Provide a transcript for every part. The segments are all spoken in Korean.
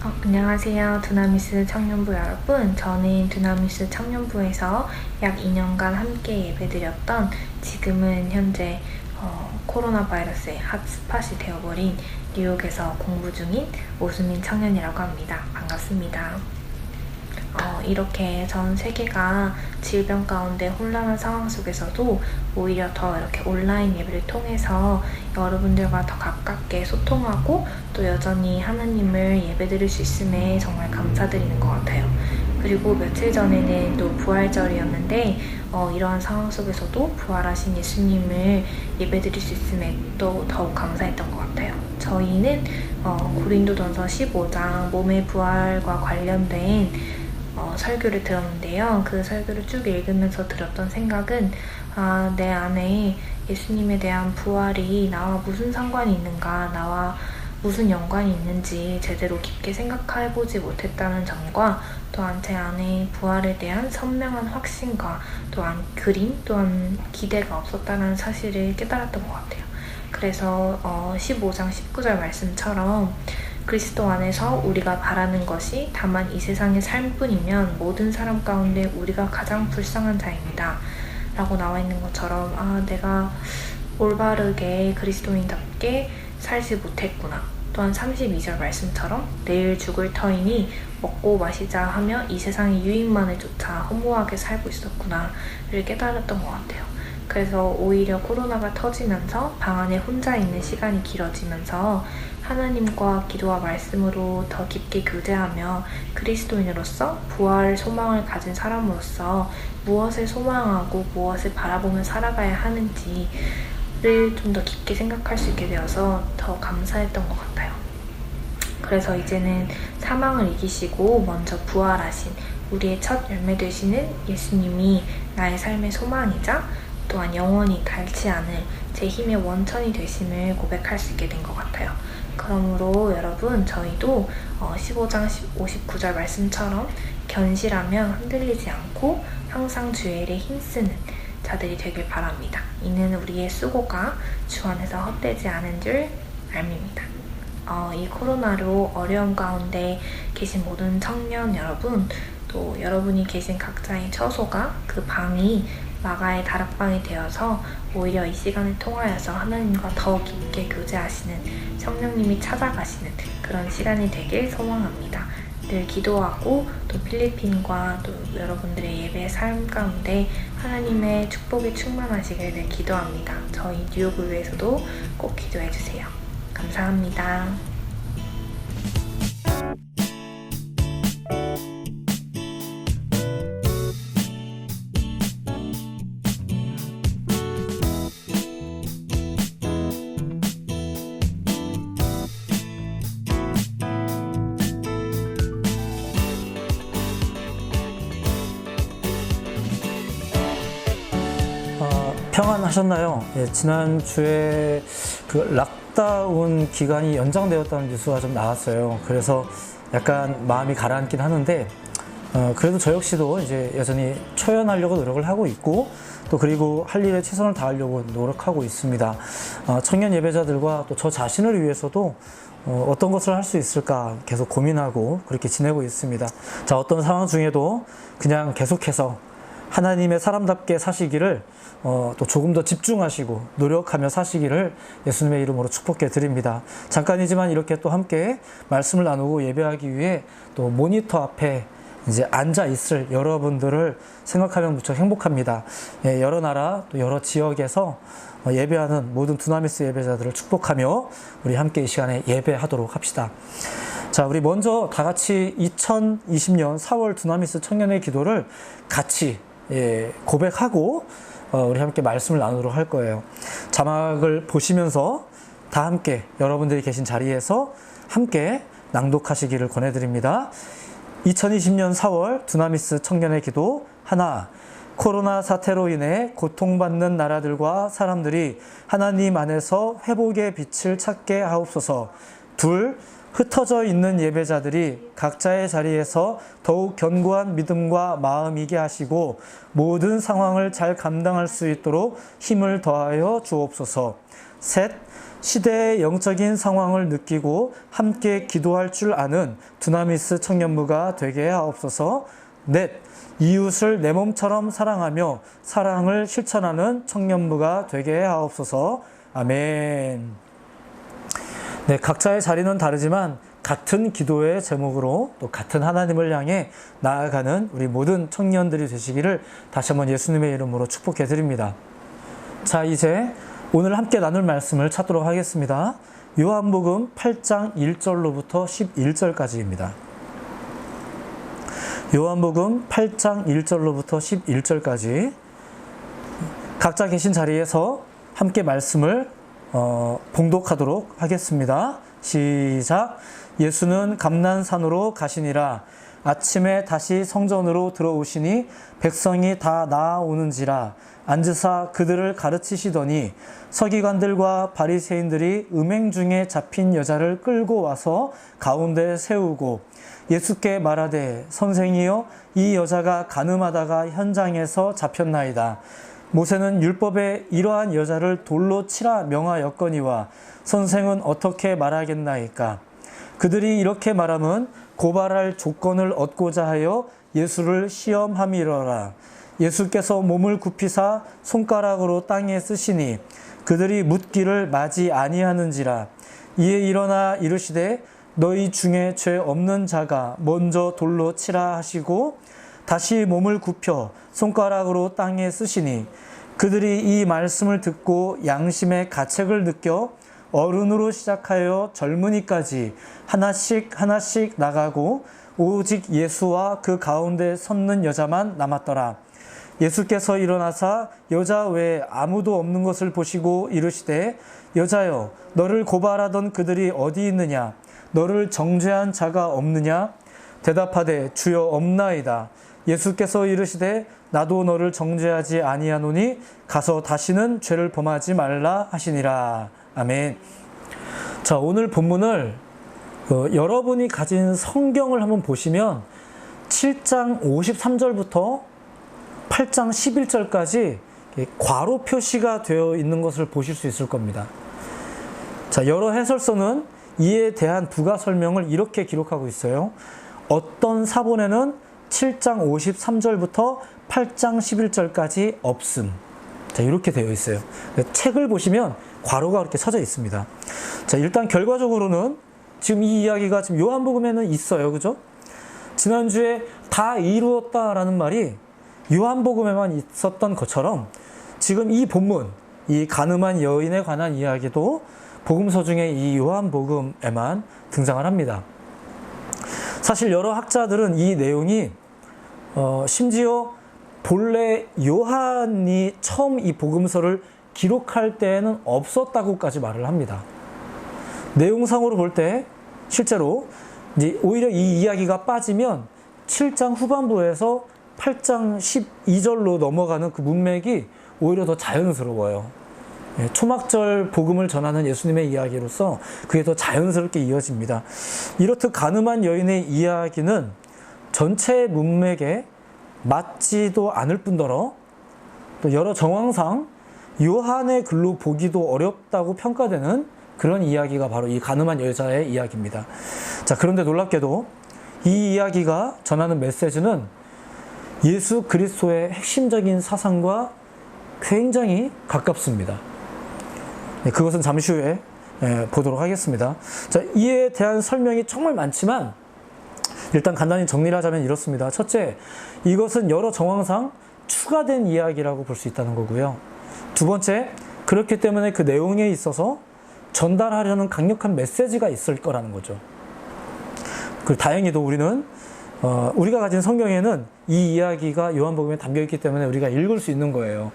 안녕하세요. 두나미스 청년부 여러분. 저는 두나미스 청년부에서 약 2년간 함께 예배드렸던 지금은 현재 코로나 바이러스의 핫스팟이 되어버린 뉴욕에서 공부 중인 오수민 청년이라고 합니다. 반갑습니다. 이렇게 전 세계가 질병 가운데 혼란한 상황 속에서도 오히려 더 이렇게 온라인 예배를 통해서 여러분들과 더 가깝게 소통하고 또 여전히 하나님을 예배드릴 수 있음에 정말 감사드리는 것 같아요. 그리고 며칠 전에는 또 부활절이었는데 이러한 상황 속에서도 부활하신 예수님을 예배드릴 수 있음에 또 더욱 감사했던 것 같아요. 저희는 고린도전서 15장 몸의 부활과 관련된 설교를 들었는데요. 그 설교를 쭉 읽으면서 들었던 생각은 내 안에 예수님에 대한 부활이 나와 무슨 상관이 있는가, 나와 무슨 연관이 있는지 제대로 깊게 생각해보지 못했다는 점과 또한 제 안에 부활에 대한 선명한 확신과 또한 그림, 또한 기대가 없었다는 사실을 깨달았던 것 같아요. 그래서 15장 19절 말씀처럼 그리스도 안에서 우리가 바라는 것이 다만 이 세상의 삶뿐이면 모든 사람 가운데 우리가 가장 불쌍한 자입니다. 라고 나와 있는 것처럼 내가 올바르게 그리스도인답게 살지 못했구나. 또한 32절 말씀처럼 내일 죽을 터이니 먹고 마시자 하며 이 세상의 유익만을 쫓아 허무하게 살고 있었구나를 깨달았던 것 같아요. 그래서 오히려 코로나가 터지면서 방 안에 혼자 있는 시간이 길어지면서 하나님과 기도와 말씀으로 더 깊게 교제하며 그리스도인으로서 부활 소망을 가진 사람으로서 무엇을 소망하고 무엇을 바라보며 살아가야 하는지를 좀 더 깊게 생각할 수 있게 되어서 더 감사했던 것 같아요. 그래서 이제는 사망을 이기시고 먼저 부활하신 우리의 첫 열매 되시는 예수님이 나의 삶의 소망이자 또한 영원히 닳지 않을 제 힘의 원천이 되심을 고백할 수 있게 된 것 같아요. 그러므로 여러분, 저희도 15장 59절 말씀처럼 견실하며 흔들리지 않고 항상 주의 일에 힘쓰는 자들이 되길 바랍니다. 이는 우리의 수고가 주 안에서 헛되지 않은 줄 알밉니다. 이 코로나로 어려움 가운데 계신 모든 청년 여러분, 또 여러분이 계신 각자의 처소가 그 방이 마가의 다락방이 되어서 오히려 이 시간을 통하여서 하나님과 더 깊게 교제하시는 성령님이 찾아가시는 그런 시간이 되길 소망합니다. 늘 기도하고 또 필리핀과 또 여러분들의 예배 삶 가운데 하나님의 축복이 충만하시길 늘 기도합니다. 저희 뉴욕을 위해서도 꼭 기도해주세요. 감사합니다. 평안하셨나요? 지난주에 그 락다운 기간이 연장되었다는 뉴스가 좀 나왔어요. 그래서 약간 마음이 가라앉긴 하는데, 그래도 저 역시도 이제 여전히 초연하려고 노력을 하고 있고, 또 그리고 할 일에 최선을 다하려고 노력하고 있습니다. 청년 예배자들과 또 저 자신을 위해서도 어떤 것을 할 수 있을까 계속 고민하고 그렇게 지내고 있습니다. 자, 어떤 상황 중에도 그냥 계속해서 하나님의 사람답게 사시기를 또 조금 더 집중하시고 노력하며 사시기를 예수님의 이름으로 축복해 드립니다. 잠깐이지만 이렇게 또 함께 말씀을 나누고 예배하기 위해 또 모니터 앞에 이제 앉아 있을 여러분들을 생각하면 무척 행복합니다. 여러 나라 또 여러 지역에서 예배하는 모든 두나미스 예배자들을 축복하며 우리 함께 이 시간에 예배하도록 합시다. 자, 우리 먼저 다 같이 2020년 4월 두나미스 청년의 기도를 같이 고백하고 우리 함께 말씀을 나누도록 할 거예요. 자막을 보시면서 다 함께 여러분들이 계신 자리에서 함께 낭독하시기를 권해드립니다. 2020년 4월 두나미스 청년의 기도 하나, 코로나 사태로 인해 고통받는 나라들과 사람들이 하나님 안에서 회복의 빛을 찾게 하옵소서. 둘, 흩어져 있는 예배자들이 각자의 자리에서 더욱 견고한 믿음과 마음이게 하시고 모든 상황을 잘 감당할 수 있도록 힘을 더하여 주옵소서. 셋, 시대의 영적인 상황을 느끼고 함께 기도할 줄 아는 두나미스 청년부가 되게 하옵소서. 넷, 이웃을 내 몸처럼 사랑하며 사랑을 실천하는 청년부가 되게 하옵소서. 아멘. 네, 각자의 자리는 다르지만 같은 기도의 제목으로 또 같은 하나님을 향해 나아가는 우리 모든 청년들이 되시기를 다시 한번 예수님의 이름으로 축복해 드립니다. 자, 이제 오늘 함께 나눌 말씀을 찾도록 하겠습니다. 요한복음 8장 1절로부터 11절까지입니다. 요한복음 8장 1절로부터 11절까지 각자 계신 자리에서 함께 말씀을 봉독하도록 하겠습니다. 시작. 예수는 감난산으로 가시니라. 아침에 다시 성전으로 들어오시니 백성이 다 나아오는지라. 앉으사 그들을 가르치시더니 서기관들과 바리새인들이 음행 중에 잡힌 여자를 끌고 와서 가운데 세우고 예수께 말하되 선생이여 이 여자가 간음하다가 현장에서 잡혔나이다. 모세는 율법에 이러한 여자를 돌로 치라 명하였거니와 선생은 어떻게 말하겠나이까. 그들이 이렇게 말함은 고발할 조건을 얻고자 하여 예수를 시험함이러라. 예수께서 몸을 굽히사 손가락으로 땅에 쓰시니 그들이 묻기를 마지 아니하는지라. 이에 일어나 이르시되 너희 중에 죄 없는 자가 먼저 돌로 치라 하시고 다시 몸을 굽혀 손가락으로 땅에 쓰시니 그들이 이 말씀을 듣고 양심의 가책을 느껴 어른으로 시작하여 젊은이까지 하나씩 나가고 오직 예수와 그 가운데 섰는 여자만 남았더라. 예수께서 일어나사 여자 외에 아무도 없는 것을 보시고 이르시되 여자여 너를 고발하던 그들이 어디 있느냐? 너를 정죄한 자가 없느냐? 대답하되 주여 없나이다. 예수께서 이르시되 나도 너를 정죄하지 아니하노니 가서 다시는 죄를 범하지 말라 하시니라. 아멘. 자, 오늘 본문을 여러분이 가진 성경을 한번 보시면 7장 53절부터 8장 11절까지 괄호 표시가 되어 있는 것을 보실 수 있을 겁니다. 자, 여러 해설서는 이에 대한 부가 설명을 이렇게 기록하고 있어요. 어떤 사본에는 7장 53절부터 8장 11절까지 없음. 자, 이렇게 되어 있어요. 책을 보시면 괄호가 그렇게 쳐져 있습니다. 자, 일단 결과적으로는 지금 이 이야기가 지금 요한복음에는 있어요. 그죠? 지난주에 다 이루었다라는 말이 요한복음에만 있었던 것처럼 지금 이 본문, 이 간음한 여인에 관한 이야기도 복음서 중에 이 요한복음에만 등장을 합니다. 사실 여러 학자들은 이 내용이 심지어 본래 요한이 처음 이 복음서를 기록할 때에는 없었다고까지 말을 합니다. 내용상으로 볼 때 실제로 이제 오히려 이 이야기가 빠지면 7장 후반부에서 8장 12절로 넘어가는 그 문맥이 오히려 더 자연스러워요. 초막절 복음을 전하는 예수님의 이야기로서 그게 더 자연스럽게 이어집니다. 이렇듯 간음한 여인의 이야기는 전체 문맥에 맞지도 않을 뿐더러 또 여러 정황상 요한의 글로 보기도 어렵다고 평가되는 그런 이야기가 바로 이 간음한 여자의 이야기입니다. 자, 그런데 놀랍게도 이 이야기가 전하는 메시지는 예수 그리스도의 핵심적인 사상과 굉장히 가깝습니다. 네, 그것은 잠시 후에 보도록 하겠습니다. 자, 이에 대한 설명이 정말 많지만 일단 간단히 정리를 하자면 이렇습니다. 첫째, 이것은 여러 정황상 추가된 이야기라고 볼 수 있다는 거고요. 두 번째, 그렇기 때문에 그 내용에 있어서 전달하려는 강력한 메시지가 있을 거라는 거죠. 그리고 다행히도 우리는 우리가 가진 성경에는 이 이야기가 요한복음에 담겨있기 때문에 우리가 읽을 수 있는 거예요.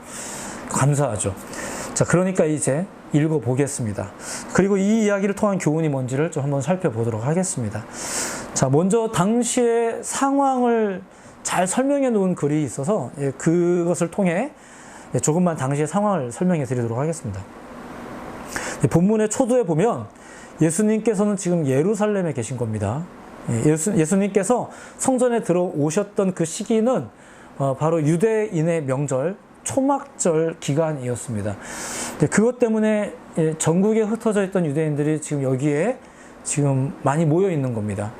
감사하죠. 자, 그러니까 이제 읽어보겠습니다. 그리고 이 이야기를 통한 교훈이 뭔지를 좀 한번 살펴보도록 하겠습니다. 자, 먼저 당시의 상황을 잘 설명해 놓은 글이 있어서 그것을 통해 조금만 당시의 상황을 설명해 드리도록 하겠습니다. 본문의 초두에 보면 예수님께서는 지금 예루살렘에 계신 겁니다. 예수님께서 성전에 들어오셨던 그 시기는 바로 유대인의 명절 초막절 기간이었습니다. 그것 때문에 전국에 흩어져 있던 유대인들이 지금 여기에 지금 많이 모여 있는 겁니다.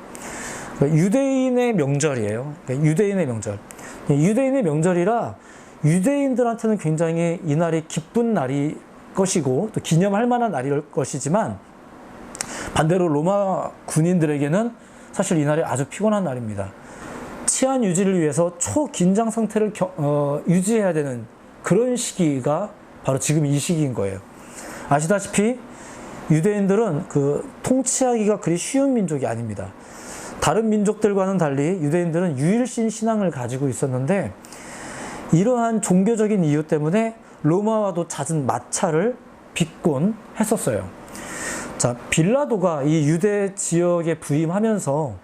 유대인의 명절이에요. 유대인의 명절. 유대인의 명절이라 유대인들한테는 굉장히 이날이 기쁜 날이 것이고 또 기념할 만한 날일 것이지만 반대로 로마 군인들에게는 사실 이날이 아주 피곤한 날입니다. 치안 유지를 위해서 초긴장 상태를 유지해야 되는 그런 시기가 바로 지금 이 시기인 거예요. 아시다시피 유대인들은 통치하기가 그리 쉬운 민족이 아닙니다. 다른 민족들과는 달리 유대인들은 유일신 신앙을 가지고 있었는데 이러한 종교적인 이유 때문에 로마와도 잦은 마찰을 빚곤 했었어요. 자, 빌라도가 이 유대 지역에 부임하면서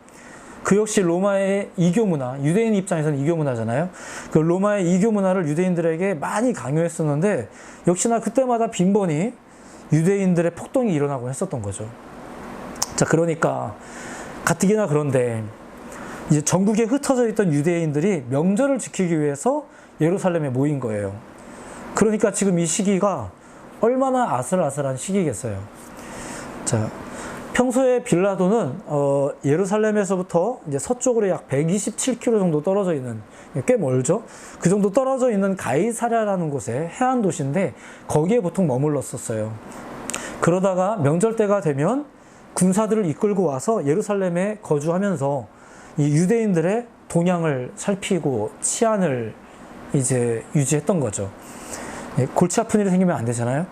그 역시 로마의 이교 문화, 유대인 입장에서는 이교 문화잖아요. 그 로마의 이교 문화를 유대인들에게 많이 강요했었는데 역시나 그때마다 빈번히 유대인들의 폭동이 일어나고 했었던 거죠. 자, 그러니까 가뜩이나 그런데 이제 전국에 흩어져 있던 유대인들이 명절을 지키기 위해서 예루살렘에 모인 거예요. 그러니까 지금 이 시기가 얼마나 아슬아슬한 시기겠어요. 자, 평소에 빌라도는 예루살렘에서부터 이제 서쪽으로 약 127km 정도 떨어져 있는, 꽤 멀죠? 그 정도 떨어져 있는 가이사랴라는 곳에 해안 도시인데 거기에 보통 머물렀었어요. 그러다가 명절 때가 되면 군사들을 이끌고 와서 예루살렘에 거주하면서 이 유대인들의 동향을 살피고 치안을 이제 유지했던 거죠. 골치 아픈 일이 생기면 안 되잖아요.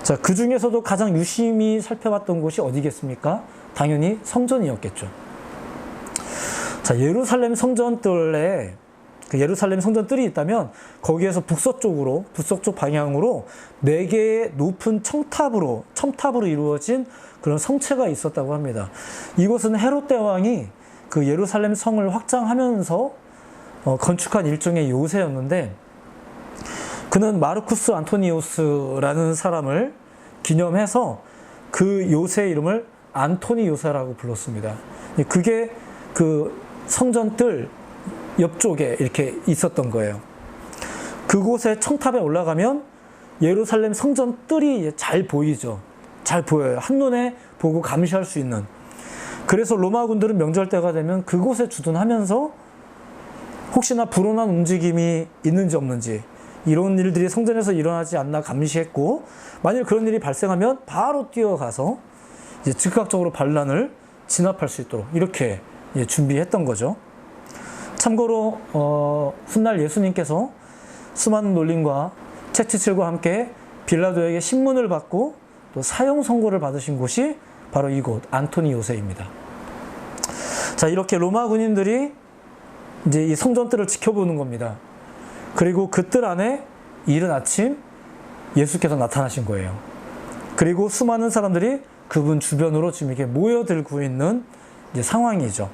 자, 그 중에서도 가장 유심히 살펴봤던 곳이 어디겠습니까? 당연히 성전이었겠죠. 자, 예루살렘 성전뜰에 예루살렘 성전뜰이 있다면 거기에서 북서쪽 방향으로 4개의 높은 첨탑으로 이루어진 그런 성체가 있었다고 합니다. 이곳은 헤롯 대왕이 그 예루살렘 성을 확장하면서 건축한 일종의 요새였는데 그는 마르쿠스 안토니우스라는 사람을 기념해서 그 요새 이름을 안토니 요새라고 불렀습니다. 그게 그 성전뜰 옆쪽에 이렇게 있었던 거예요. 그곳의 청탑에 올라가면 예루살렘 성전뜰이 잘 보이죠. 잘 보여요. 한눈에 보고 감시할 수 있는. 그래서 로마군들은 명절 때가 되면 그곳에 주둔하면서 혹시나 불온한 움직임이 있는지 없는지 이런 일들이 성전에서 일어나지 않나 감시했고 만일 그런 일이 발생하면 바로 뛰어가서 이제 즉각적으로 반란을 진압할 수 있도록 이렇게 준비했던 거죠. 참고로 훗날 예수님께서 수많은 놀림과 채찍질과 함께 빌라도에게 신문을 받고 또 사형 선고를 받으신 곳이 바로 이곳 안토니 요새입니다. 자, 이렇게 로마 군인들이 이제 이 성전뜰을 지켜보는 겁니다. 그리고 그 뜰 안에 이른 아침 예수께서 나타나신 거예요. 그리고 수많은 사람들이 그분 주변으로 지금 이렇게 모여들고 있는 이제 상황이죠.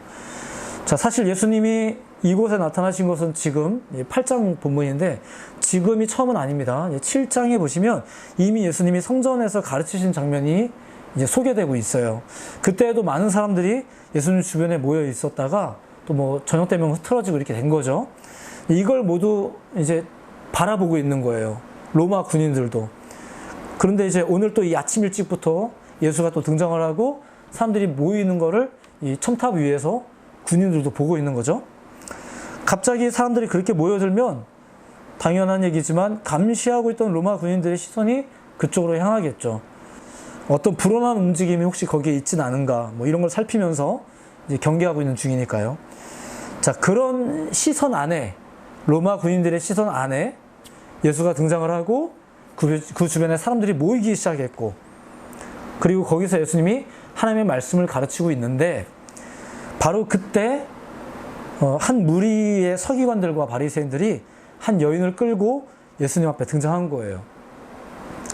자, 사실 예수님이 이곳에 나타나신 것은 지금 8장 본문인데 지금이 처음은 아닙니다. 7장에 보시면 이미 예수님이 성전에서 가르치신 장면이 이제 소개되고 있어요. 그때에도 많은 사람들이 예수님 주변에 모여 있었다가 또 뭐 저녁 되면 흐트러지고 이렇게 된 거죠. 이걸 모두 이제 바라보고 있는 거예요. 로마 군인들도. 그런데 이제 오늘 또 이 아침 일찍부터 예수가 또 등장을 하고 사람들이 모이는 거를 이 첨탑 위에서 군인들도 보고 있는 거죠. 갑자기 사람들이 그렇게 모여들면 당연한 얘기지만 감시하고 있던 로마 군인들의 시선이 그쪽으로 향하겠죠. 어떤 불온한 움직임이 혹시 거기에 있진 않은가 뭐 이런 걸 살피면서 이제 경계하고 있는 중이니까요. 자, 그런 시선 안에 로마 군인들의 시선 안에 예수가 등장을 하고 그 주변에 사람들이 모이기 시작했고 그리고 거기서 예수님이 하나님의 말씀을 가르치고 있는데 바로 그때 한 무리의 서기관들과 바리새인들이 한 여인을 끌고 예수님 앞에 등장한 거예요.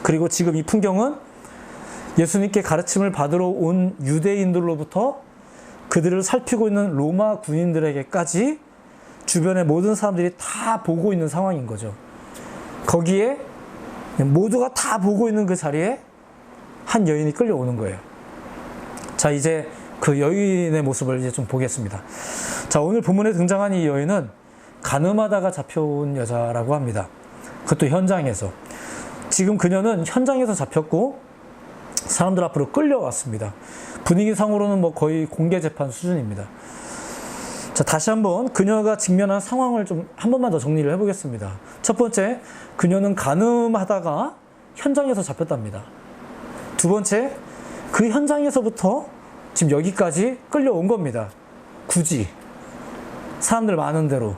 그리고 지금 이 풍경은 예수님께 가르침을 받으러 온 유대인들로부터 그들을 살피고 있는 로마 군인들에게까지 주변의 모든 사람들이 다 보고 있는 상황인 거죠. 거기에 모두가 다 보고 있는 그 자리에 한 여인이 끌려오는 거예요. 자, 이제 그 여인의 모습을 이제 좀 보겠습니다. 자, 오늘 본문에 등장한 이 여인은 가늠하다가 잡혀온 여자라고 합니다. 그것도 현장에서. 지금 그녀는 현장에서 잡혔고 사람들 앞으로 끌려왔습니다. 분위기상으로는 뭐 거의 공개 재판 수준입니다. 자, 다시 한번 그녀가 직면한 상황을 좀 한 번만 더 정리를 해보겠습니다. 첫 번째, 그녀는 간음하다가 현장에서 잡혔답니다. 두 번째, 그 현장에서부터 지금 여기까지 끌려온 겁니다. 굳이 사람들 많은 대로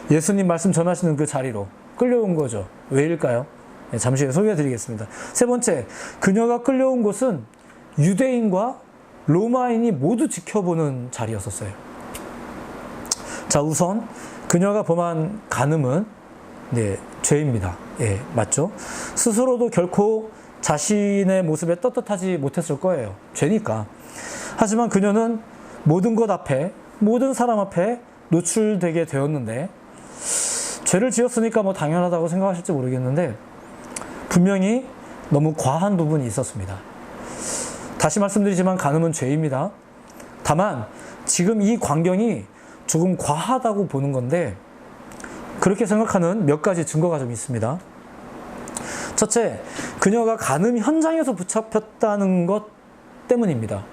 예수님 말씀 전하시는 그 자리로 끌려온 거죠. 왜일까요? 네, 잠시 후에 소개해 드리겠습니다. 세 번째, 그녀가 끌려온 곳은 유대인과 로마인이 모두 지켜보는 자리였었어요. 자, 우선 그녀가 범한 간음은 네, 죄입니다. 예, 맞죠? 스스로도 결코 자신의 모습에 떳떳하지 못했을 거예요. 죄니까. 하지만 그녀는 모든 것 앞에, 모든 사람 앞에 노출되게 되었는데, 죄를 지었으니까 뭐 당연하다고 생각하실지 모르겠는데, 분명히 너무 과한 부분이 있었습니다. 다시 말씀드리지만 간음은 죄입니다. 다만 지금 이 광경이 조금 과하다고 보는 건데, 그렇게 생각하는 몇 가지 증거가 좀 있습니다. 첫째, 그녀가 간음 현장에서 붙잡혔다는 것 때문입니다.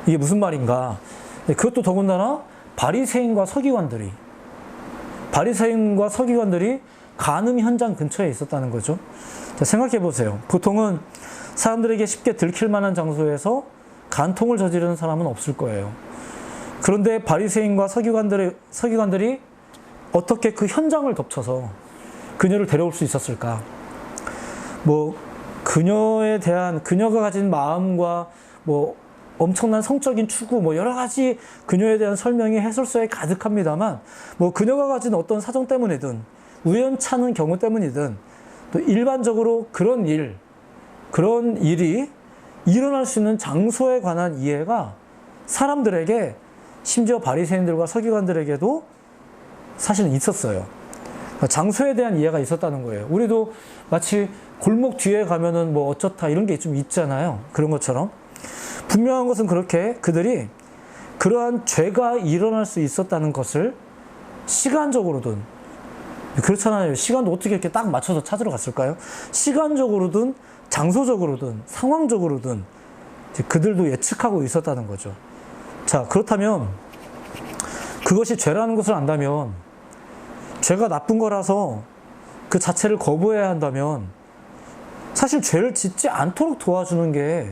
이게 무슨 말인가? 그것도 더군다나 바리새인과 서기관들이 간음 현장 근처에 있었다는 거죠. 자, 생각해 보세요. 보통은 사람들에게 쉽게 들킬 만한 장소에서 간통을 저지르는 사람은 없을 거예요. 그런데 바리새인과 서기관들이 어떻게 그 현장을 덮쳐서 그녀를 데려올 수 있었을까? 뭐 그녀가 가진 마음과 뭐 엄청난 성적인 추구, 뭐 여러 가지 그녀에 대한 설명이 해설서에 가득합니다만, 뭐 그녀가 가진 어떤 사정 때문이든 우연찮은 경우 때문이든 또 일반적으로 그런 일이 일어날 수 있는 장소에 관한 이해가 사람들에게, 심지어 바리새인들과 서기관들에게도 사실은 있었어요. 장소에 대한 이해가 있었다는 거예요. 우리도 마치 골목 뒤에 가면은 뭐 어쩌다 이런 게 좀 있잖아요. 그런 것처럼. 분명한 것은 그렇게 그들이 그러한 죄가 일어날 수 있었다는 것을 시간적으로든, 그렇잖아요. 시간도 어떻게 이렇게 딱 맞춰서 찾으러 갔을까요? 시간적으로든 장소적으로든 상황적으로든 그들도 예측하고 있었다는 거죠. 자, 그렇다면 그것이 죄라는 것을 안다면, 죄가 나쁜 거라서 그 자체를 거부해야 한다면, 사실 죄를 짓지 않도록 도와주는 게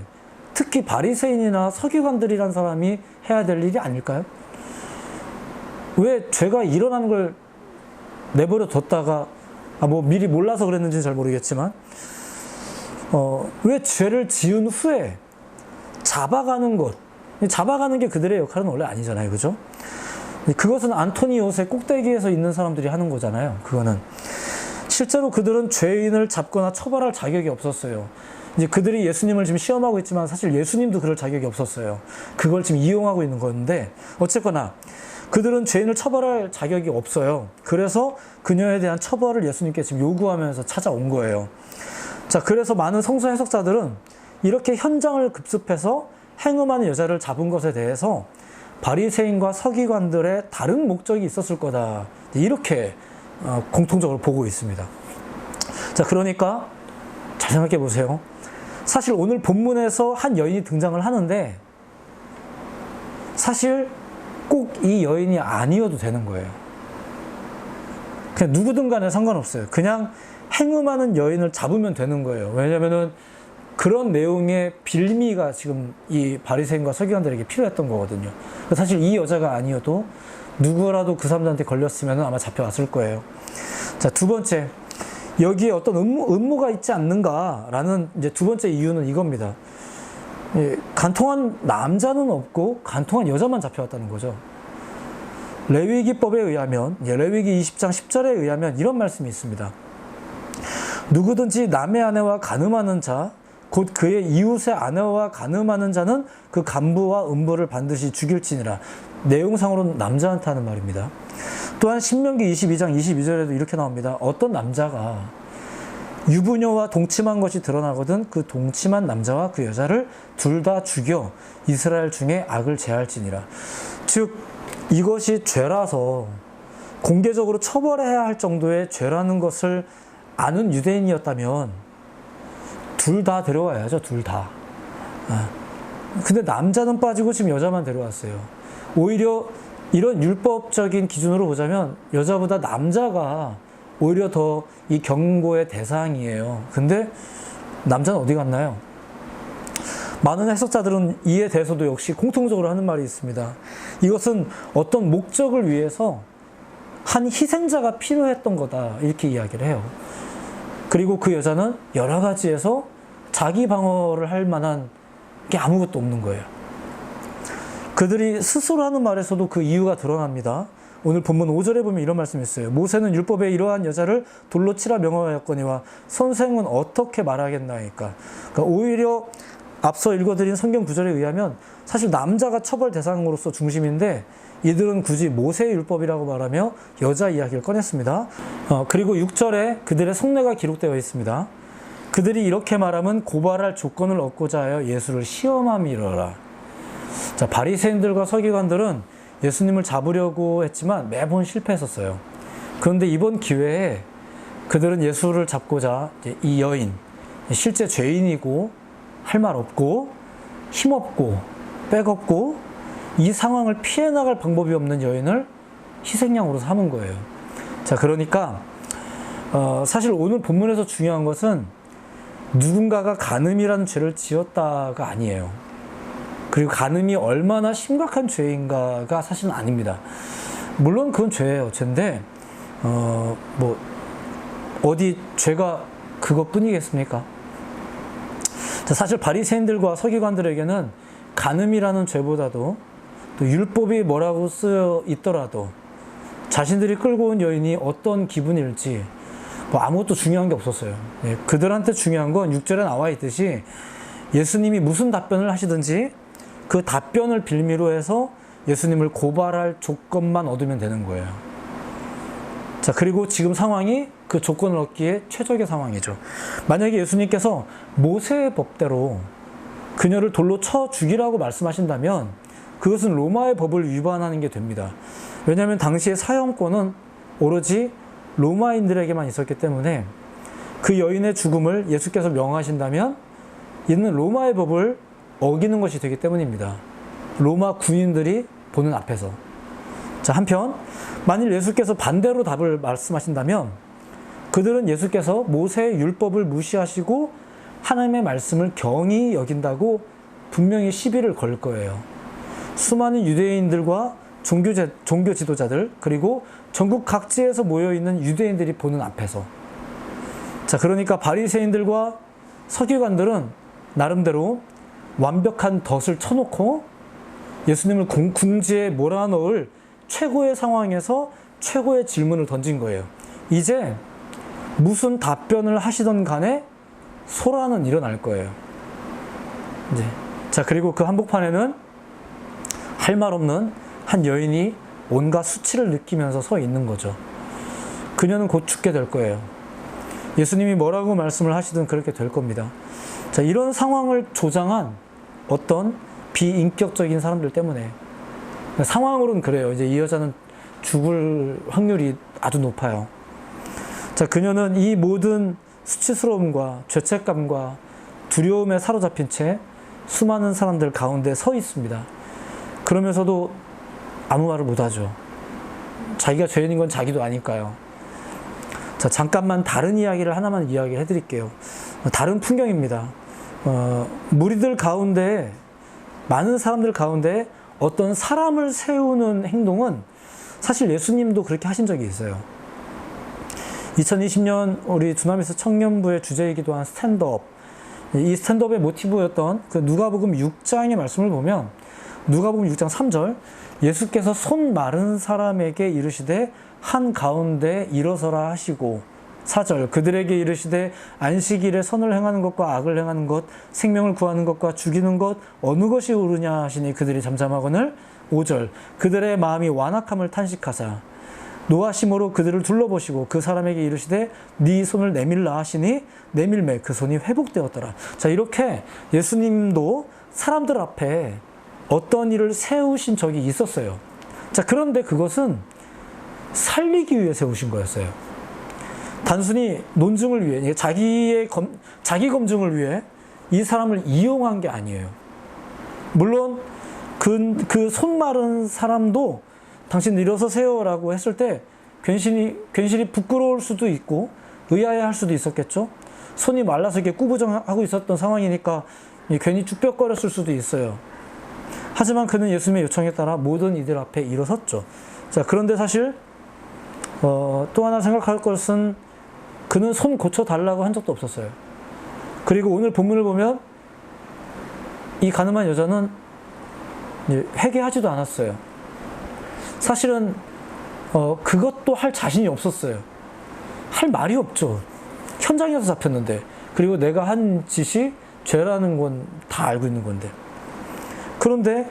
특히 바리새인이나 서기관들이란 사람이 해야 될 일이 아닐까요? 왜 죄가 일어나는 걸 내버려 뒀다가, 뭐 미리 몰라서 그랬는지는 잘 모르겠지만, 왜 죄를 지은 후에 잡아가는 게 그들의 역할은 원래 아니잖아요. 그죠? 그것은 안토니오스의 꼭대기에서 있는 사람들이 하는 거잖아요. 그거는. 실제로 그들은 죄인을 잡거나 처벌할 자격이 없었어요. 이제 그들이 예수님을 지금 시험하고 있지만 사실 예수님도 그럴 자격이 없었어요. 그걸 지금 이용하고 있는 건데, 어쨌거나 그들은 죄인을 처벌할 자격이 없어요. 그래서 그녀에 대한 처벌을 예수님께 지금 요구하면서 찾아온 거예요. 자, 그래서 많은 성서 해석자들은 이렇게 현장을 급습해서 행음하는 여자를 잡은 것에 대해서 바리새인과 서기관들의 다른 목적이 있었을 거다, 이렇게 공통적으로 보고 있습니다. 자, 그러니까 잘 생각해 보세요. 사실 오늘 본문에서 한 여인이 등장을 하는데, 사실 꼭 이 여인이 아니어도 되는 거예요. 그냥 누구든 간에 상관없어요. 그냥 행음하는 여인을 잡으면 되는 거예요. 왜냐면은 그런 내용의 빌미가 지금 이 바리새인과 서기관들에게 필요했던 거거든요. 사실 이 여자가 아니어도 누구라도 그 사람들한테 걸렸으면 아마 잡혀왔을 거예요. 자, 두 번째, 여기에 어떤 음모가 있지 않는가라는 이제 두 번째 이유는 이겁니다. 간통한 남자는 없고 간통한 여자만 잡혀왔다는 거죠. 레위기법에 의하면, 레위기 20장 10절에 의하면 이런 말씀이 있습니다. 누구든지 남의 아내와 간음하는 자, 곧 그의 이웃의 아내와 간음하는 자는 그 간부와 음부를 반드시 죽일지니라. 내용상으로는 남자한테 하는 말입니다. 또한 신명기 22장 22절에도 이렇게 나옵니다. 어떤 남자가 유부녀와 동침한 것이 드러나거든 그 동침한 남자와 그 여자를 둘 다 죽여 이스라엘 중에 악을 제할지니라. 즉 이것이 죄라서 공개적으로 처벌해야 할 정도의 죄라는 것을 아는 유대인이었다면 둘 다 데려와야죠. 둘 다. 근데 남자는 빠지고 지금 여자만 데려왔어요. 오히려 이런 율법적인 기준으로 보자면 여자보다 남자가 오히려 더 이 경고의 대상이에요. 근데 남자는 어디 갔나요? 많은 해석자들은 이에 대해서도 역시 공통적으로 하는 말이 있습니다. 이것은 어떤 목적을 위해서 한 희생자가 필요했던 거다, 이렇게 이야기를 해요. 그리고 그 여자는 여러 가지에서 자기 방어를 할 만한 게 아무것도 없는 거예요. 그들이 스스로 하는 말에서도 그 이유가 드러납니다. 오늘 본문 5절에 보면 이런 말씀이 있어요. 모세는 율법에 이러한 여자를 돌로 치라 명하였거니와 선생은 어떻게 말하겠나이까. 그러니까 오히려 앞서 읽어드린 성경 구절에 의하면 사실 남자가 처벌 대상으로서 중심인데 이들은 굳이 모세의 율법이라고 말하며 여자 이야기를 꺼냈습니다. 그리고 6절에 그들의 속내가 기록되어 있습니다. 그들이 이렇게 말하면 고발할 조건을 얻고자 하여 예수를 시험함이러라. 자, 바리새인들과 서기관들은 예수님을 잡으려고 했지만 매번 실패했었어요. 그런데 이번 기회에 그들은 예수를 잡고자 이 여인, 실제 죄인이고 할 말 없고 힘없고 백없고 이 상황을 피해 나갈 방법이 없는 여인을 희생양으로 삼은 거예요. 자, 그러니까 사실 오늘 본문에서 중요한 것은 누군가가 간음이라는 죄를 지었다가 아니에요. 그리고 간음이 얼마나 심각한 죄인가가 사실은 아닙니다. 물론 그건 죄예요. 죄인데 어디 죄가 그것뿐이겠습니까? 자, 사실 바리새인들과 서기관들에게는 간음이라는 죄보다도 또 율법이 뭐라고 쓰여 있더라도 자신들이 끌고 온 여인이 어떤 기분일지 아무것도 중요한 게 없었어요. 그들한테 중요한 건 6절에 나와 있듯이 예수님이 무슨 답변을 하시든지 그 답변을 빌미로 해서 예수님을 고발할 조건만 얻으면 되는 거예요. 자, 그리고 지금 상황이 그 조건을 얻기에 최적의 상황이죠. 만약에 예수님께서 모세의 법대로 그녀를 돌로 쳐 죽이라고 말씀하신다면 그것은 로마의 법을 위반하는 게 됩니다. 왜냐하면 당시의 사형권은 오로지 로마인들에게만 있었기 때문에 그 여인의 죽음을 예수께서 명하신다면 이는 로마의 법을 어기는 것이 되기 때문입니다. 로마 군인들이 보는 앞에서. 자, 한편 만일 예수께서 반대로 답을 말씀하신다면 그들은 예수께서 모세의 율법을 무시하시고 하나님의 말씀을 경히 여긴다고 분명히 시비를 걸 거예요. 수많은 유대인들과 종교 지도자들 그리고 전국 각지에서 모여있는 유대인들이 보는 앞에서. 자, 그러니까 바리새인들과 서기관들은 나름대로 완벽한 덫을 쳐놓고 예수님을 궁지에 몰아넣을 최고의 상황에서 최고의 질문을 던진 거예요. 이제 무슨 답변을 하시던 간에 소란은 일어날 거예요. 이제. 자, 그리고 그 한복판에는 할 말 없는 한 여인이 온갖 수치를 느끼면서 서 있는 거죠. 그녀는 곧 죽게 될 거예요. 예수님이 뭐라고 말씀을 하시든 그렇게 될 겁니다. 자, 이런 상황을 조장한 어떤 비인격적인 사람들 때문에 상황으로는 그래요. 이제 이 여자는 죽을 확률이 아주 높아요. 자, 그녀는 이 모든 수치스러움과 죄책감과 두려움에 사로잡힌 채 수많은 사람들 가운데 서 있습니다. 그러면서도 아무 말을 못하죠. 자기가 죄인인 건 자기도 아니까요. 자, 잠깐만 다른 이야기를 하나만 이야기해 드릴게요. 다른 풍경입니다. 무리들 가운데, 많은 사람들 가운데 어떤 사람을 세우는 행동은 사실 예수님도 그렇게 하신 적이 있어요. 2020년 우리 두나미스 청년부의 주제이기도 한 스탠드업. 이 스탠드업의 모티브였던 그 누가복음 6장의 말씀을 보면 누가복음 6장 3절 예수께서 손 마른 사람에게 이르시되 한가운데 일어서라 하시고 4절 그들에게 이르시되 안식일에 선을 행하는 것과 악을 행하는 것 생명을 구하는 것과 죽이는 것 어느 것이 옳으냐 하시니 그들이 잠잠하거늘 5절 그들의 마음이 완악함을 탄식하사 노하심으로 그들을 둘러보시고 그 사람에게 이르시되 네 손을 내밀라 하시니 내밀매 그 손이 회복되었더라. 자, 이렇게 예수님도 사람들 앞에 어떤 일을 세우신 적이 있었어요. 자, 그런데 그것은 살리기 위해 세우신 거였어요. 단순히 논증을 위해, 자기 검증을 위해 이 사람을 이용한 게 아니에요. 물론 그 손 마른 사람도 당신 일어서세요 라고 했을 때 괜시리 부끄러울 수도 있고 의아해할 수도 있었겠죠. 손이 말라서 이렇게 꾸부정하고 있었던 상황이니까 괜히 쭈뼛거렸을 수도 있어요. 하지만 그는 예수님의 요청에 따라 모든 이들 앞에 일어섰죠. 자, 그런데 사실 또 하나 생각할 것은 그는 손 고쳐달라고 한 적도 없었어요. 그리고 오늘 본문을 보면 이 가늠한 여자는 회개하지도 않았어요. 사실은 그것도 할 자신이 없었어요. 할 말이 없죠. 현장에서 잡혔는데, 그리고 내가 한 짓이 죄라는 건 다 알고 있는 건데. 그런데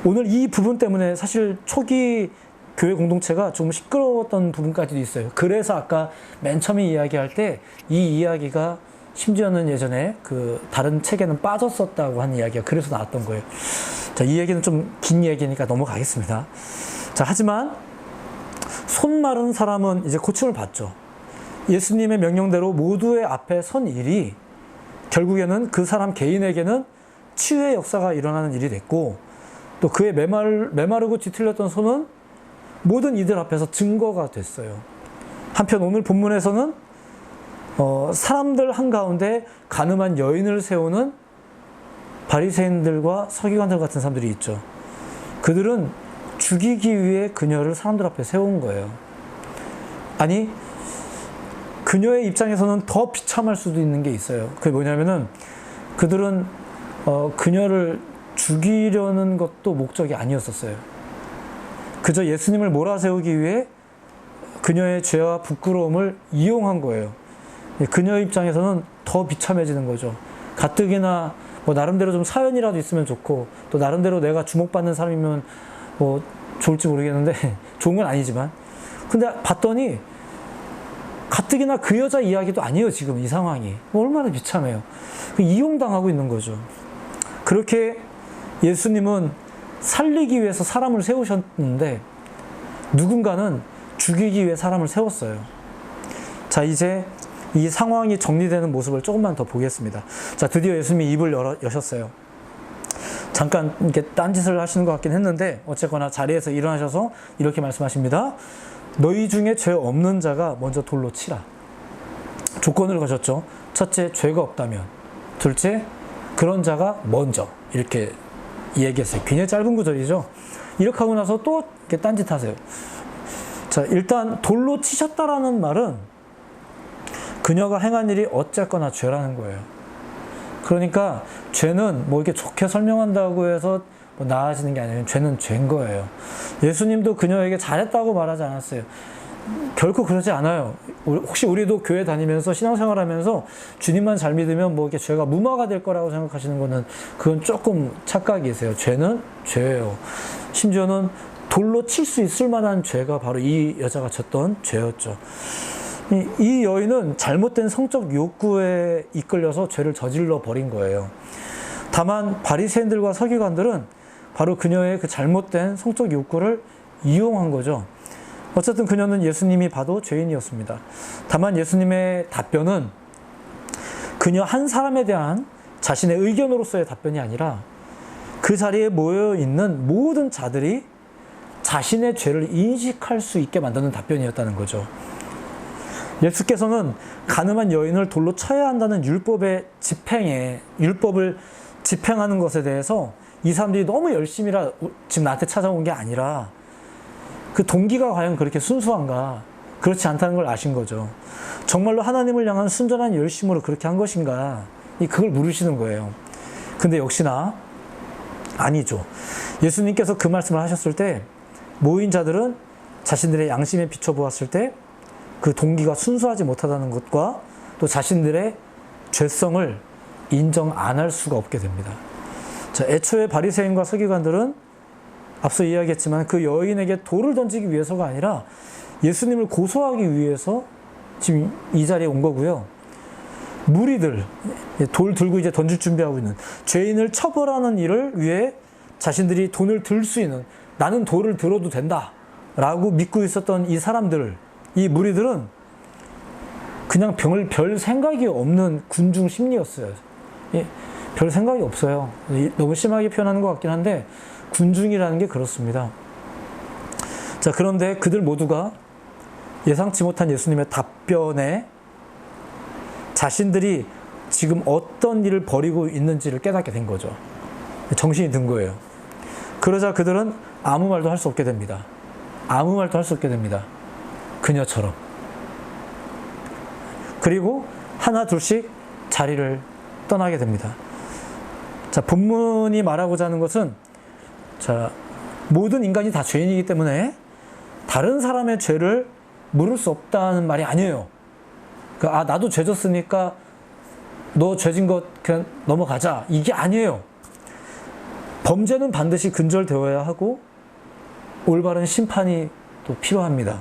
오늘 이 부분 때문에 사실 초기 교회 공동체가 좀 시끄러웠던 부분까지도 있어요. 그래서 아까 맨 처음에 이야기할 때 이 이야기가 심지어는 예전에 그 다른 책에는 빠졌었다고 하는 이야기가 그래서 나왔던 거예요. 자, 이 얘기는 좀 긴 얘기니까 넘어가겠습니다. 자, 하지만 손 마른 사람은 이제 고침을 받죠. 예수님의 명령대로 모두의 앞에 선 일이 결국에는 그 사람 개인에게는 치유의 역사가 일어나는 일이 됐고, 또 그의 메마르고 뒤틀렸던 손은 모든 이들 앞에서 증거가 됐어요. 한편 오늘 본문에서는 사람들 한가운데 가늠한 여인을 세우는 바리새인들과 서기관들 같은 사람들이 있죠. 그들은 죽이기 위해 그녀를 사람들 앞에 세운 거예요. 아니, 그녀의 입장에서는 더 비참할 수도 있는 게 있어요. 그게 뭐냐면은 그들은 그녀를 죽이려는 것도 목적이 아니었었어요. 그저 예수님을 몰아세우기 위해 그녀의 죄와 부끄러움을 이용한 거예요. 그녀 입장에서는 더 비참해지는 거죠. 가뜩이나 뭐 나름대로 좀 사연이라도 있으면 좋고, 또 나름대로 내가 주목받는 사람이면 뭐 좋을지 모르겠는데 좋은 건 아니지만, 근데 봤더니 가뜩이나 그 여자 이야기도 아니에요. 지금 이 상황이 얼마나 비참해요. 이용당하고 있는 거죠. 그렇게 예수님은 살리기 위해서 사람을 세우셨는데 누군가는 죽이기 위해 사람을 세웠어요. 자, 이제 이 상황이 정리되는 모습을 조금만 더 보겠습니다. 자, 드디어 예수님이 입을 여셨어요. 잠깐 이렇게 딴짓을 하시는 것 같긴 했는데 어쨌거나 자리에서 일어나셔서 이렇게 말씀하십니다. 너희 중에 죄 없는 자가 먼저 돌로 치라. 조건을 거셨죠. 첫째, 죄가 없다면. 둘째, 그런 자가 먼저. 이렇게 얘기했어요. 굉장히 짧은 구절이죠. 이렇게 하고 나서 또 이렇게 딴짓하세요. 자, 일단 돌로 치셨다라는 말은 그녀가 행한 일이 어쨌거나 죄라는 거예요. 그러니까 죄는 뭐 이렇게 좋게 설명한다고 해서 뭐 나아지는 게 아니라 죄는 죄인 거예요. 예수님도 그녀에게 잘했다고 말하지 않았어요. 결코 그러지 않아요. 혹시 우리도 교회 다니면서 신앙생활하면서 주님만 잘 믿으면 뭐 이렇게 죄가 무마가 될 거라고 생각하시는 거는 그건 조금 착각이세요. 죄는 죄예요. 심지어는 돌로 칠 수 있을 만한 죄가 바로 이 여자가 졌던 죄였죠. 이 여인은 잘못된 성적 욕구에 이끌려서 죄를 저질러 버린 거예요. 다만 바리새인들과 서기관들은 바로 그녀의 그 잘못된 성적 욕구를 이용한 거죠. 어쨌든 그녀는 예수님이 봐도 죄인이었습니다. 다만 예수님의 답변은 그녀 한 사람에 대한 자신의 의견으로서의 답변이 아니라 그 자리에 모여 있는 모든 자들이 자신의 죄를 인식할 수 있게 만드는 답변이었다는 거죠. 예수께서는 가늠한 여인을 돌로 쳐야 한다는 율법을 집행하는 것에 대해서 이 사람들이 너무 열심히라 지금 나한테 찾아온 게 아니라 그 동기가 과연 그렇게 순수한가, 그렇지 않다는 걸 아신 거죠. 정말로 하나님을 향한 순전한 열심으로 그렇게 한 것인가, 그걸 물으시는 거예요. 근데 역시나 아니죠. 예수님께서 그 말씀을 하셨을 때 모인 자들은 자신들의 양심에 비춰보았을 때 그 동기가 순수하지 못하다는 것과 또 자신들의 죄성을 인정 안 할 수가 없게 됩니다. 자, 애초에 바리새인과 서기관들은 앞서 이야기했지만 그 여인에게 돌을 던지기 위해서가 아니라 예수님을 고소하기 위해서 지금 이 자리에 온 거고요. 무리들, 돌 들고 이제 던질 준비하고 있는 죄인을 처벌하는 일을 위해 자신들이 돈을 들 수 있는, 나는 돌을 들어도 된다 라고 믿고 있었던 이 사람들, 이 무리들은 그냥 별 생각이 없는 군중 심리였어요. 별 생각이 없어요. 너무 심하게 표현하는 것 같긴 한데 군중이라는 게 그렇습니다. 자, 그런데 그들 모두가 예상치 못한 예수님의 답변에 자신들이 지금 어떤 일을 벌이고 있는지를 깨닫게 된 거죠. 정신이 든 거예요. 그러자 그들은 아무 말도 할 수 없게 됩니다. 아무 말도 할 수 없게 됩니다. 그녀처럼. 그리고 하나 둘씩 자리를 떠나게 됩니다. 자, 본문이 말하고자 하는 것은, 자, 모든 인간이 다 죄인이기 때문에 다른 사람의 죄를 물을 수 없다는 말이 아니에요. 나도 죄 졌으니까 너 죄진 것 그냥 넘어가자. 이게 아니에요. 범죄는 반드시 근절되어야 하고 올바른 심판이 또 필요합니다.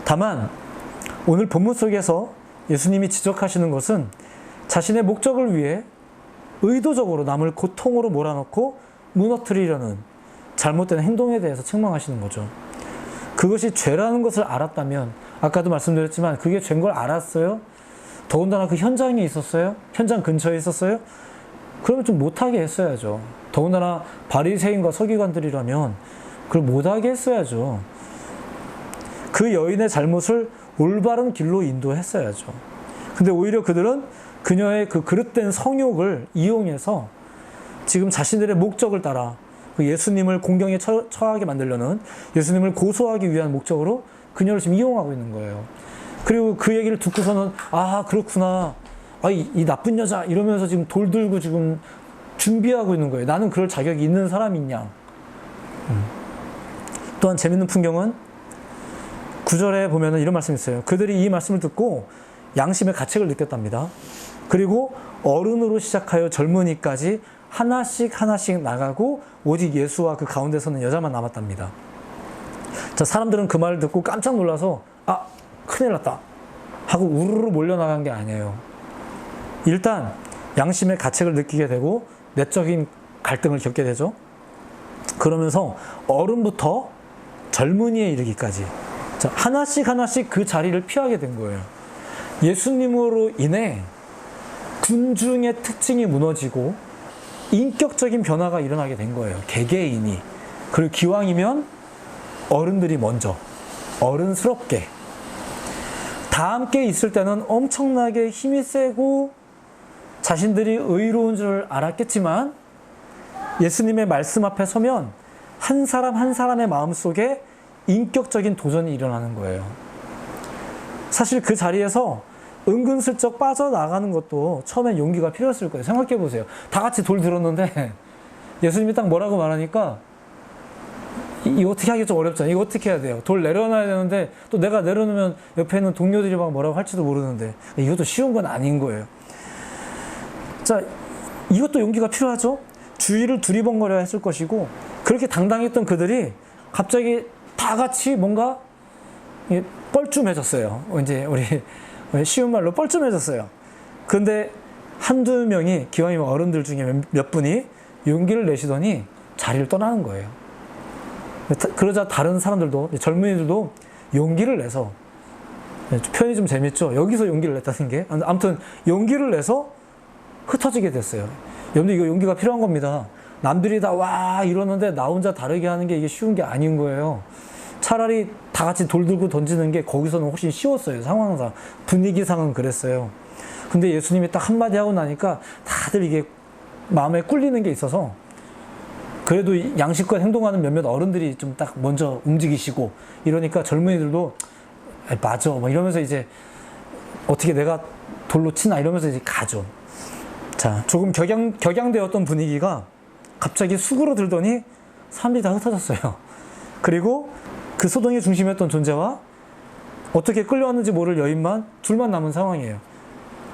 다만 오늘 본문 속에서 예수님이 지적하시는 것은 자신의 목적을 위해 의도적으로 남을 고통으로 몰아넣고 무너뜨리려는 잘못된 행동에 대해서 책망하시는 거죠. 그것이 죄라는 것을 알았다면, 아까도 말씀드렸지만 그게 죄인 걸 알았어요? 더군다나 그 현장에 있었어요? 현장 근처에 있었어요? 그러면 좀 못하게 했어야죠. 더군다나 바리새인과 서기관들이라면 그걸 못하게 했어야죠. 그 여인의 잘못을 올바른 길로 인도했어야죠. 근데 오히려 그들은 그녀의 그 그릇된 성욕을 이용해서 지금 자신들의 목적을 따라 그 예수님을 공경에 처하게 만들려는, 예수님을 고소하기 위한 목적으로 그녀를 지금 이용하고 있는 거예요. 그리고 그 얘기를 듣고서는 그렇구나, 이 나쁜 여자 이러면서 지금 돌 들고 지금 준비하고 있는 거예요. 나는 그럴 자격이 있는 사람이냐. 또한 재밌는 풍경은 9절에 보면은 이런 말씀이 있어요. 그들이 이 말씀을 듣고 양심의 가책을 느꼈답니다. 그리고 어른으로 시작하여 젊은이까지 하나씩 나가고 오직 예수와 그 가운데 서는 여자만 남았답니다. 자, 사람들은 그 말을 듣고 깜짝 놀라서 큰일 났다 하고 우르르 몰려나간 게 아니에요. 일단 양심의 가책을 느끼게 되고 내적인 갈등을 겪게 되죠. 그러면서 어른부터 젊은이에 이르기까지, 자, 하나씩 그 자리를 피하게 된 거예요. 예수님으로 인해 군중의 특징이 무너지고 인격적인 변화가 일어나게 된 거예요. 개개인이. 그리고 기왕이면 어른들이 먼저, 어른스럽게. 다 함께 있을 때는 엄청나게 힘이 세고 자신들이 의로운 줄 알았겠지만 예수님의 말씀 앞에 서면 한 사람 한 사람의 마음속에 인격적인 도전이 일어나는 거예요. 사실 그 자리에서 은근슬쩍 빠져나가는 것도 처음엔 용기가 필요했을 거예요. 생각해 보세요. 다 같이 돌 들었는데 예수님이 딱 뭐라고 말하니까 이거 어떻게 하기 좀 어렵잖아요. 이거 어떻게 해야 돼요? 돌 내려놔야 되는데 또 내가 내려놓으면 옆에 있는 동료들이 막 뭐라고 할지도 모르는데 이것도 쉬운 건 아닌 거예요. 자, 이것도 용기가 필요하죠. 주위를 두리번거려야 했을 것이고, 그렇게 당당했던 그들이 갑자기 다 같이 뭔가 뻘쭘해졌어요. 이제 우리 쉬운 말로 뻘쭘해졌어요. 근데 한두 명이, 기왕이면 어른들 중에 몇 분이 용기를 내시더니 자리를 떠나는 거예요. 그러자 다른 사람들도, 젊은이들도 용기를 내서, 표현이 좀 재밌죠? 여기서 용기를 냈다는 게, 아무튼 용기를 내서 흩어지게 됐어요. 여러분들 이거 용기가 필요한 겁니다. 남들이 다 와 이러는데 나 혼자 다르게 하는 게 이게 쉬운 게 아닌 거예요. 차라리 다 같이 돌 들고 던지는 게 거기서는 훨씬 쉬웠어요. 상황상, 분위기상은 그랬어요. 근데 예수님이 딱 한마디 하고 나니까 다들 이게 마음에 꿀리는 게 있어서, 그래도 양식껏 행동하는 몇몇 어른들이 좀 딱 먼저 움직이시고 이러니까 젊은이들도 맞아 뭐 이러면서 이제 어떻게 내가 돌로 치나 이러면서 이제 가죠. 자, 조금 격양되었던 분위기가 갑자기 수그러들더니 사람들이 다 흩어졌어요. 그리고 그 소동의 중심이었던 존재와 어떻게 끌려왔는지 모를 여인만, 둘만 남은 상황이에요.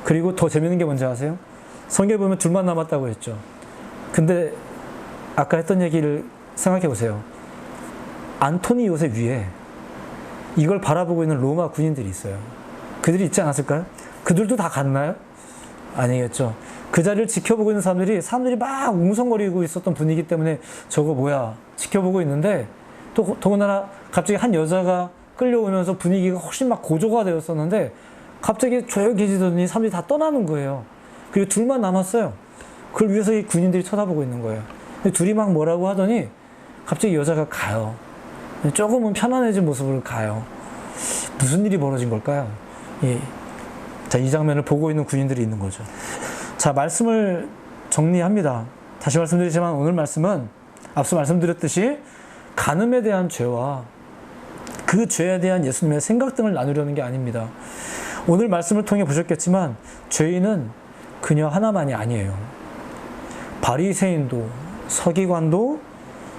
그리고 더 재밌는 게 뭔지 아세요? 성경에 보면 둘만 남았다고 했죠. 근데 아까 했던 얘기를 생각해 보세요. 안토니 요새 위에 이걸 바라보고 있는 로마 군인들이 있어요. 그들이 있지 않았을까요? 그들도 다 갔나요? 아니겠죠. 그 자리를 지켜보고 있는 사람들이 막 웅성거리고 있었던 분위기 때문에 저거 뭐야 지켜보고 있는데, 또 더군다나 갑자기 한 여자가 끌려오면서 분위기가 훨씬 막 고조가 되었었는데 갑자기 조용해지더니 사람들이 다 떠나는 거예요. 그리고 둘만 남았어요. 그걸 위해서 이 군인들이 쳐다보고 있는 거예요. 둘이 막 뭐라고 하더니 갑자기 여자가 가요. 조금은 편안해진 모습으로 가요. 무슨 일이 벌어진 걸까요? 예. 자, 이 장면을 보고 있는 군인들이 있는 거죠. 자, 말씀을 정리합니다. 다시 말씀드리지만 오늘 말씀은 앞서 말씀드렸듯이 간음에 대한 죄와 그 죄에 대한 예수님의 생각 등을 나누려는 게 아닙니다. 오늘 말씀을 통해 보셨겠지만 죄인은 그녀 하나만이 아니에요. 바리새인도, 서기관도,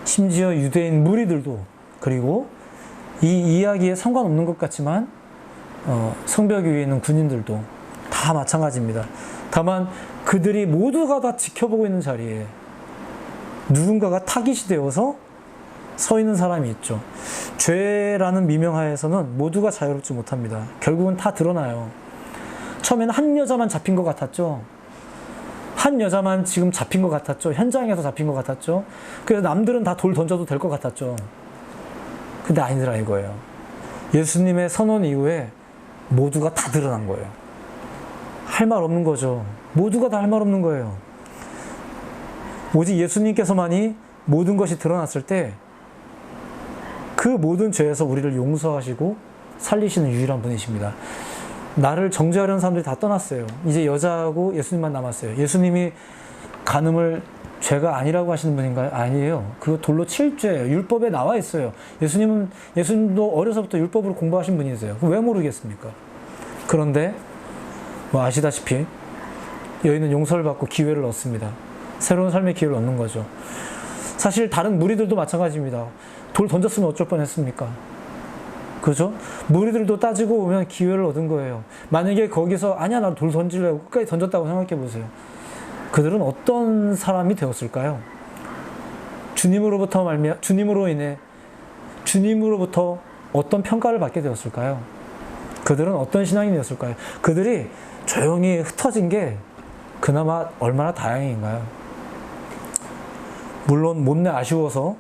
심지어 유대인 무리들도, 그리고 이 이야기에 상관없는 것 같지만 성벽 위에 있는 군인들도 다 마찬가지입니다. 다만 그들이 모두가 다 지켜보고 있는 자리에 누군가가 타깃이 되어서 서 있는 사람이 있죠. 죄라는 미명하에서는 모두가 자유롭지 못합니다. 결국은 다 드러나요. 처음에는 한 여자만 잡힌 것 같았죠. 한 여자만 지금 잡힌 것 같았죠. 현장에서 잡힌 것 같았죠. 그래서 남들은 다 돌 던져도 될 것 같았죠. 근데 아니더라 이거예요. 예수님의 선언 이후에 모두가 다 드러난 거예요. 할 말 없는 거죠. 모두가 다 할 말 없는 거예요. 오직 예수님께서만이 모든 것이 드러났을 때 그 모든 죄에서 우리를 용서하시고 살리시는 유일한 분이십니다. 나를 정죄하려는 사람들이 다 떠났어요. 이제 여자하고 예수님만 남았어요. 예수님이 간음을 죄가 아니라고 하시는 분인가요? 아니에요. 그거 돌로 칠 죄예요. 율법에 나와 있어요. 예수님도 어려서부터 율법으로 공부하신 분이세요. 왜 모르겠습니까? 그런데 뭐 아시다시피 여인은 용서를 받고 기회를 얻습니다. 새로운 삶의 기회를 얻는 거죠. 사실 다른 무리들도 마찬가지입니다. 돌 던졌으면 어쩔 뻔했습니까? 그죠? 무리들도 따지고 오면 기회를 얻은 거예요. 만약에 거기서 아니야 나 돌 던지려고 끝까지 던졌다고 생각해 보세요. 그들은 어떤 사람이 되었을까요? 주님으로부터 어떤 평가를 받게 되었을까요? 그들은 어떤 신앙이 되었을까요? 그들이 조용히 흩어진 게 그나마 얼마나 다행인가요? 물론 못내 아쉬워서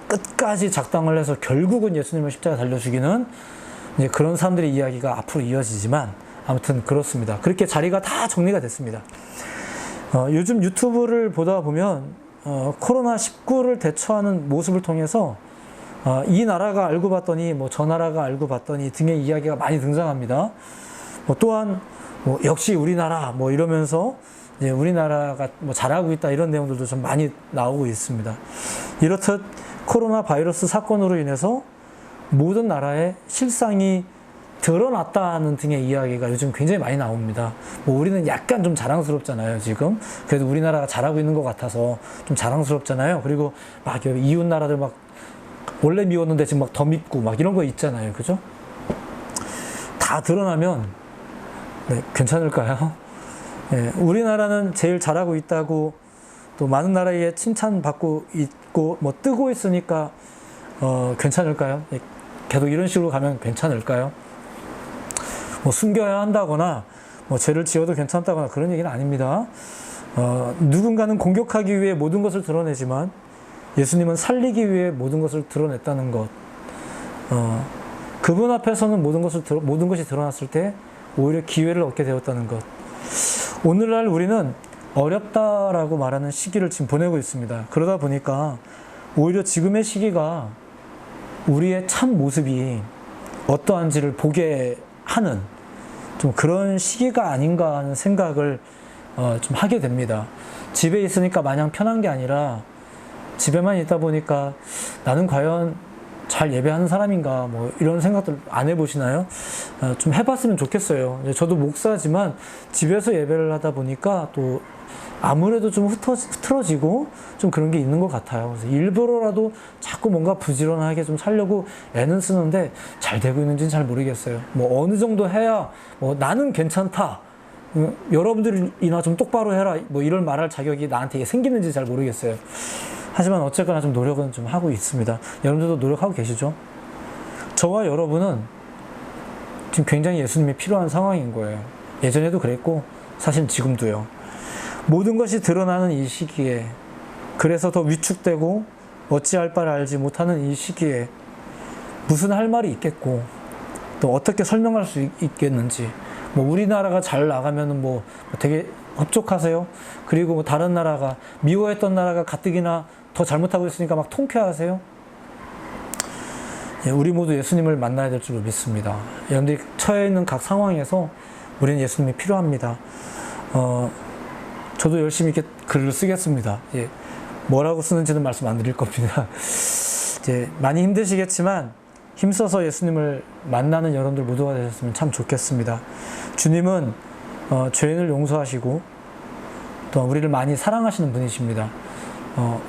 끝까지 작당을 해서 결국은 예수님을 십자가에 달려 죽이는 이제 그런 사람들의 이야기가 앞으로 이어지지만 아무튼 그렇습니다. 그렇게 자리가 다 정리가 됐습니다. 요즘 유튜브를 보다 보면 코로나19를 대처하는 모습을 통해서 이 나라가 알고 봤더니 뭐 저 나라가 알고 봤더니 등의 이야기가 많이 등장합니다. 또한 뭐 역시 우리나라 뭐 이러면서 이제 우리나라가 뭐 잘하고 있다 이런 내용들도 좀 많이 나오고 있습니다. 이렇듯 코로나 바이러스 사건으로 인해서 모든 나라의 실상이 드러났다는 등의 이야기가 요즘 굉장히 많이 나옵니다. 뭐 우리는 약간 좀 자랑스럽잖아요, 지금. 그래도 우리나라가 잘하고 있는 것 같아서 좀 자랑스럽잖아요. 그리고 막 이웃 나라들 막 원래 미웠는데 지금 막 더 밉고 막 이런 거 있잖아요. 그죠? 다 드러나면 네, 괜찮을까요? 네, 우리나라는 제일 잘하고 있다고 또 많은 나라에 칭찬받고 있고 뭐 뜨고 있으니까 괜찮을까요? 계속 이런 식으로 가면 괜찮을까요? 뭐 숨겨야 한다거나 뭐 죄를 지어도 괜찮다거나 그런 얘기는 아닙니다. 누군가는 공격하기 위해 모든 것을 드러내지만 예수님은 살리기 위해 모든 것을 드러냈다는 것. 그분 앞에서는 모든 것이 드러났을 때 오히려 기회를 얻게 되었다는 것. 오늘날 우리는 어렵다라고 말하는 시기를 지금 보내고 있습니다. 그러다 보니까 오히려 지금의 시기가 우리의 참 모습이 어떠한지를 보게 하는 좀 그런 시기가 아닌가 하는 생각을 좀 하게 됩니다. 집에 있으니까 마냥 편한 게 아니라 집에만 있다 보니까 나는 과연 잘 예배하는 사람인가 뭐 이런 생각들 안 해보시나요? 좀 해봤으면 좋겠어요. 저도 목사지만 집에서 예배를 하다 보니까 또 아무래도 좀 흐트러지고 좀 그런 게 있는 것 같아요. 그래서 일부러라도 자꾸 뭔가 부지런하게 좀 살려고 애는 쓰는데 잘 되고 있는지는 잘 모르겠어요. 뭐 어느 정도 해야 뭐 나는 괜찮다. 여러분들이나 좀 똑바로 해라. 뭐 이런 말할 자격이 나한테 생기는지 잘 모르겠어요. 하지만 어쨌거나 좀 노력은 좀 하고 있습니다. 여러분들도 노력하고 계시죠? 저와 여러분은 지금 굉장히 예수님이 필요한 상황인 거예요. 예전에도 그랬고 사실 지금도요. 모든 것이 드러나는 이 시기에, 그래서 더 위축되고 어찌할 바를 알지 못하는 이 시기에 무슨 할 말이 있겠고 또 어떻게 설명할 수 있겠는지, 뭐 우리나라가 잘 나가면은 뭐 되게 흡족하세요? 그리고 뭐 다른 나라가, 미워했던 나라가 가뜩이나 더 잘못하고 있으니까 막 통쾌하세요? 예, 우리 모두 예수님을 만나야 될 줄로 믿습니다. 여러분들이 처해 있는 각 상황에서 우리는 예수님이 필요합니다. 저도 열심히 이렇게 글을 쓰겠습니다. 예, 뭐라고 쓰는지는 말씀 안 드릴 겁니다. 이제 많이 힘드시겠지만 힘써서 예수님을 만나는 여러분들 모두가 되셨으면 참 좋겠습니다. 주님은 죄인을 용서하시고 또 우리를 많이 사랑하시는 분이십니다.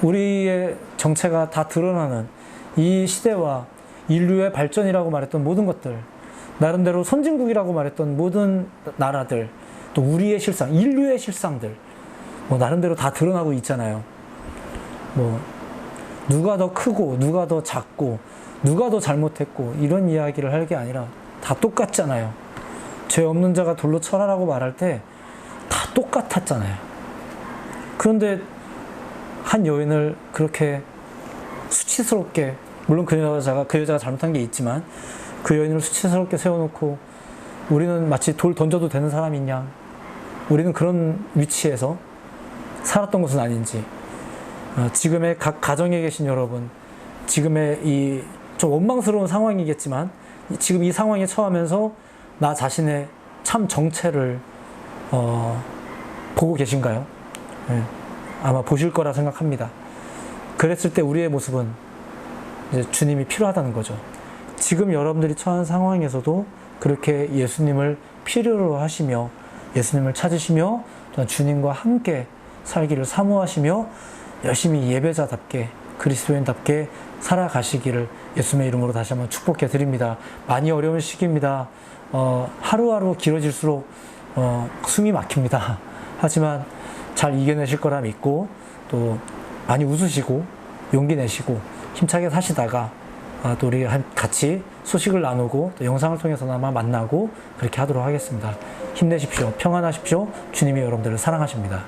우리의 정체가 다 드러나는 이 시대와 인류의 발전이라고 말했던 모든 것들, 나름대로 선진국이라고 말했던 모든 나라들, 또 우리의 실상, 인류의 실상들, 뭐 나름대로 다 드러나고 있잖아요. 뭐 누가 더 크고 누가 더 작고 누가 더 잘못했고 이런 이야기를 할 게 아니라 다 똑같잖아요. 죄 없는 자가 돌로 쳐라라고 말할 때 다 똑같았잖아요. 그런데 한 여인을 그렇게 수치스럽게, 물론 그 여자가 잘못한 게 있지만 그 여인을 수치스럽게 세워놓고 우리는 마치 돌 던져도 되는 사람이냐, 우리는 그런 위치에서 살았던 것은 아닌지, 지금의 각 가정에 계신 여러분, 지금의 이 좀 원망스러운 상황이겠지만 지금 이 상황에 처하면서 나 자신의 참 정체를 보고 계신가요? 네, 아마 보실 거라 생각합니다. 그랬을 때 우리의 모습은 이제 주님이 필요하다는 거죠. 지금 여러분들이 처한 상황에서도 그렇게 예수님을 필요로 하시며 예수님을 찾으시며 또한 주님과 함께 살기를 사모하시며 열심히 예배자답게 그리스도인답게 살아가시기를 예수님의 이름으로 다시 한번 축복해 드립니다. 많이 어려운 시기입니다. 하루하루 길어질수록 숨이 막힙니다. 하지만 잘 이겨내실 거라 믿고 또 많이 웃으시고 용기 내시고 힘차게 사시다가 또 우리 같이 소식을 나누고 또 영상을 통해서나마 만나고 그렇게 하도록 하겠습니다. 힘내십시오. 평안하십시오. 주님이 여러분들을 사랑하십니다.